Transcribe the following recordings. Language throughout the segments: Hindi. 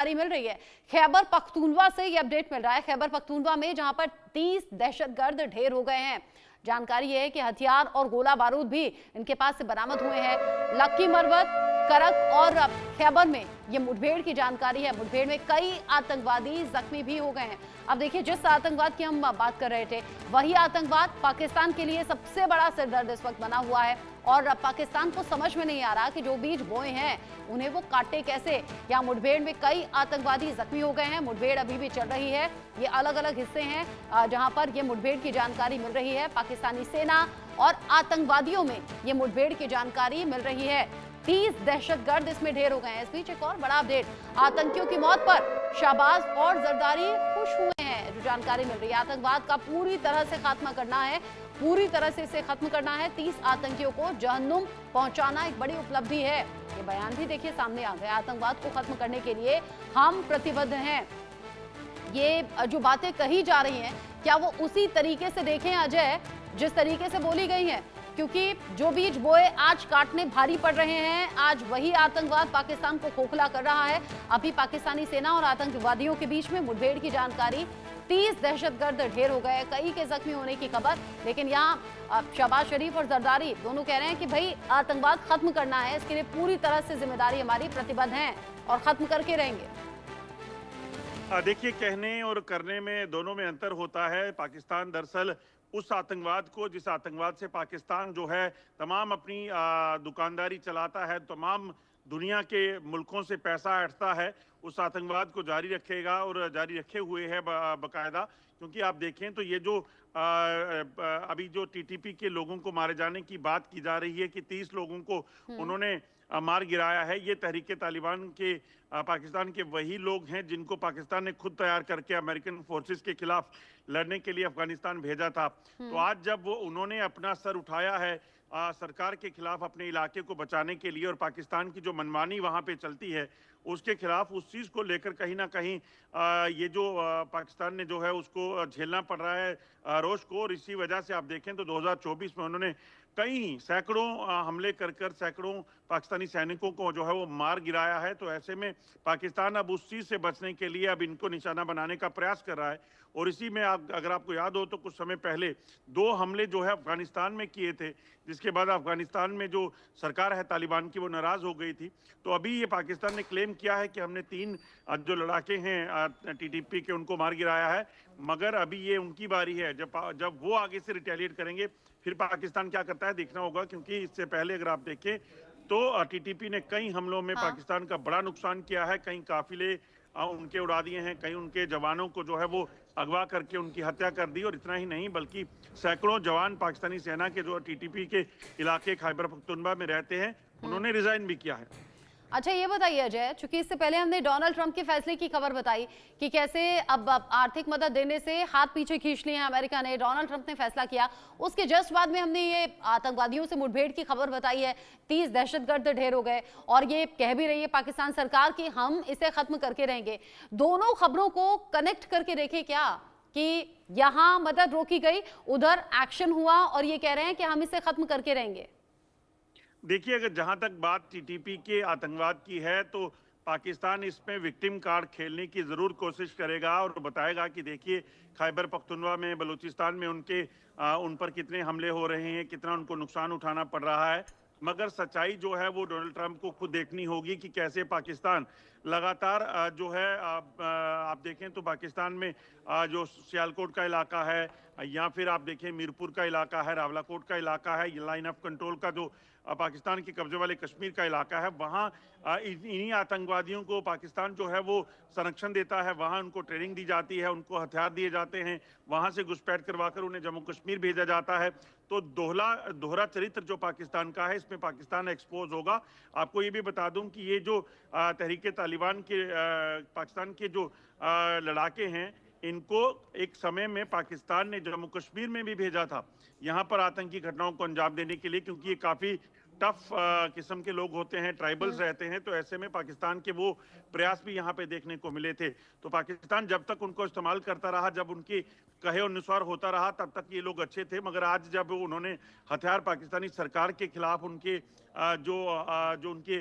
जानकारी मिल रही है। खैबर पख्तूनवा से ये अपडेट मिल रहा है, खैबर पख्तूनवा में जहां पर 30 दहशतगर्द ढेर हो गए हैं। जानकारी यह है कि हथियार और गोला बारूद भी इनके पास से बरामद हुए हैं। लक्की मरवत, करक और खैबर में ये मुठभेड़ की जानकारी है। मुठभेड़ में कई आतंकवादी जख्मी भी हो गए हैं। अब देखिए, जिस आतंकवाद की हम बात कर रहे थे, वही आतंकवाद पाकिस्तान के लिए सबसे बड़ा सिरदर्द इस वक्त बना हुआ है। और पाकिस्तान को समझ में नहीं आ रहा कि जो बीज बोए हैं उन्हें वो काटे कैसे। यहाँ मुठभेड़ में कई आतंकवादी जख्मी हो गए हैं। मुठभेड़ अभी भी चल रही है। ये अलग अलग हिस्से हैं जहां पर ये मुठभेड़ की जानकारी मिल रही है। पाकिस्तानी सेना और आतंकवादियों में ये मुठभेड़ की जानकारी मिल रही है। 30 दहशतगर्द इसमें ढेर हो गए हैं। इस बीच एक और बड़ा अपडेट, आतंकियों की मौत पर शाहबाज और जरदारी खुश हुए हैं। जो जानकारी मिल रही है, आतंकवाद का पूरी तरह से खात्मा करना है, पूरी तरह से इसे खत्म करना है। 30 आतंकियों को जहन्नुम पहुंचाना एक बड़ी उपलब्धि है। ये बयान भी देखिए सामने आ गया। आतंकवाद को खत्म करने के लिए हम प्रतिबद्ध हैं। ये जो बातें कही जा रही हैं, क्या वो उसी तरीके से देखें अजय, जिस तरीके से बोली गई हैं? क्योंकि जो बीज बोए आज काटने भारी पड़ रहे हैं। आज वही आतंकवाद पाकिस्तान को खोखला कर रहा है। अभी पाकिस्तानी सेना और आतंकवादियों के बीच में मुठभेड़ की जानकारी, 30 दहशतगर्द ढेर हो गए, कई के जख्मी होने की खबर। लेकिन यहाँ शहबाज शरीफ और जरदारी दोनों कह रहे हैं कि भाई आतंकवाद खत्म करना है, इसके लिए पूरी तरह से जिम्मेदारी हमारी, प्रतिबद्ध हैं और खत्म करके रहेंगे। देखिए, कहने और करने में दोनों में अंतर होता है। पाकिस्तान दरअसल उस आतंकवाद को, जिस आतंकवाद से पाकिस्तान जो है तमाम अपनी दुकानदारी चलाता है, तमाम दुनिया के मुल्कों से पैसा ऐंठता है, उस आतंकवाद को जारी रखेगा और जारी रखे हुए है बकायदा। क्योंकि आप देखें तो ये जो अभी जो टीटीपी के लोगों को मारे जाने की बात की जा रही है कि 30 लोगों को उन्होंने मार गिराया है, ये तहरीके तालिबान के पाकिस्तान के वही लोग हैं जिनको पाकिस्तान ने खुद तैयार करके अमेरिकन फोर्सेस के खिलाफ लड़ने के लिए अफगानिस्तान भेजा था। तो आज जब वो उन्होंने अपना सर उठाया है सरकार के खिलाफ अपने इलाके को बचाने के लिए, और पाकिस्तान की जो मनमानी वहाँ पे चलती है उसके खिलाफ, उस चीज़ को लेकर कहीं ना कहीं ये जो पाकिस्तान ने जो है उसको झेलना पड़ रहा है रोष को। और इसी वजह से आप देखें तो 2024 में उन्होंने कई सैकड़ों हमले कर कर सैकड़ों पाकिस्तानी सैनिकों को जो है वो मार गिराया है। तो ऐसे में पाकिस्तान अब उस चीज़ से बचने के लिए अब इनको निशाना बनाने का प्रयास कर रहा है। और इसी में अगर आपको याद हो तो कुछ समय पहले 2 हमले जो है अफगानिस्तान में किए थे, जिसके बाद अफगानिस्तान में जो सरकार है तालिबान की वो नाराज़ हो गई थी। तो अभी ये पाकिस्तान ने क्लेम किया है कि हमने 3 जो लड़ाके हैं टीटीपी के उनको मार गिराया है। मगर अभी ये उनकी बारी है, जब वो आगे से रिटेलिएट करेंगे फिर पाकिस्तान क्या करता है देखना होगा। क्योंकि इससे पहले अगर आप देखें तो टीटीपी ने कई हमलों में पाकिस्तान का बड़ा नुकसान किया है। कई काफिले उनके उड़ा दिए हैं, कई उनके जवानों को जो है वो अगवा करके उनकी हत्या कर दी। और इतना ही नहीं बल्कि सैकड़ों जवान पाकिस्तानी सेना के जो टीटीपी के इलाके खैबर पख्तूनख्वा में रहते हैं, उन्होंने रिजाइन भी किया है। अच्छा, ये बताइए अजय, चूंकि इससे पहले हमने डोनाल्ड ट्रंप के फैसले की खबर बताई कि कैसे अब आर्थिक मदद देने से हाथ पीछे खींच लिए हैं अमेरिका ने, डोनाल्ड ट्रंप ने फैसला किया। उसके जस्ट बाद में हमने ये आतंकवादियों से मुठभेड़ की खबर बताई है, 30 दहशतगर्द ढेर हो गए, और ये कह भी रही है पाकिस्तान सरकार कि हम इसे खत्म करके रहेंगे। दोनों खबरों को कनेक्ट करके देखें क्या, कि यहाँ मदद रोकी गई, उधर एक्शन हुआ और ये कह रहे हैं कि हम इसे खत्म करके रहेंगे। देखिए, अगर जहां तक बात टीटीपी के आतंकवाद की है तो पाकिस्तान इसमें विक्टिम कार्ड खेलने की ज़रूर कोशिश करेगा और बताएगा कि देखिए खैबर पख्तूनख्वा में, बलूचिस्तान में उन पर कितने हमले हो रहे हैं, कितना उनको नुकसान उठाना पड़ रहा है। मगर सच्चाई जो है वो डोनाल्ड ट्रंप को खुद देखनी होगी कि कैसे पाकिस्तान लगातार जो है आप देखें तो पाकिस्तान में जो सियालकोट का इलाका है, या फिर आप देखें मीरपुर का इलाका है, रावलाकोट का इलाका है, ये लाइन ऑफ कंट्रोल का जो पाकिस्तान के कब्जे वाले कश्मीर का इलाका है, वहाँ इन्हीं आतंकवादियों को पाकिस्तान जो है वो संरक्षण देता है। वहाँ उनको ट्रेनिंग दी जाती है, उनको हथियार दिए जाते हैं, वहाँ से घुसपैठ करवाकर उन्हें जम्मू कश्मीर भेजा जाता है। तो दोहरा चरित्र जो पाकिस्तान का है, इसमें पाकिस्तान एक्सपोज होगा। आपको ये भी बता दूं कि ये जो तहरीके तालिबान के पाकिस्तान के जो लड़ाके हैं, इनको एक समय में पाकिस्तान ने जम्मू कश्मीर में भी भेजा था यहाँ पर आतंकी घटनाओं को अंजाम देने के लिए, क्योंकि ये काफ़ी टफ किस्म के लोग होते हैं, ट्राइबल्स रहते हैं। तो ऐसे में पाकिस्तान के वो प्रयास भी यहाँ पे देखने को मिले थे। तो पाकिस्तान जब तक उनको इस्तेमाल करता रहा, जब उनके कहे अनुसार होता रहा, तब तक ये लोग अच्छे थे। मगर आज जब उन्होंने हथियार पाकिस्तानी सरकार के खिलाफ, उनके जो उनके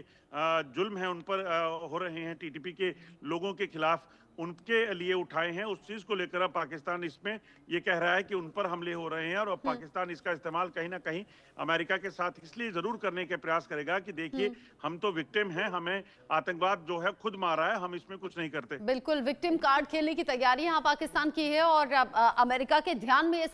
जुल्म है उन पर हो रहे हैं टीटीपी के लोगों के खिलाफ, उनके लिए उठाए हैं, उस चीज को लेकर अब पाकिस्तान इसमें ये कह रहा है कि उन पर हमले हो रहे हैं और अब पाकिस्तान इसका इस्तेमाल कहीं ना कहीं अमेरिका के साथ इसलिए जरूर करने के प्रयास करेगा कि देखिए हम तो विक्टिम हैं, हमें आतंकवाद जो है खुद मारा है, हम इसमें कुछ नहीं करते। बिल्कुल विक्टिम कार्ड खेलने की तैयारी यहाँ पाकिस्तान की है और अमेरिका के ध्यान में ये सब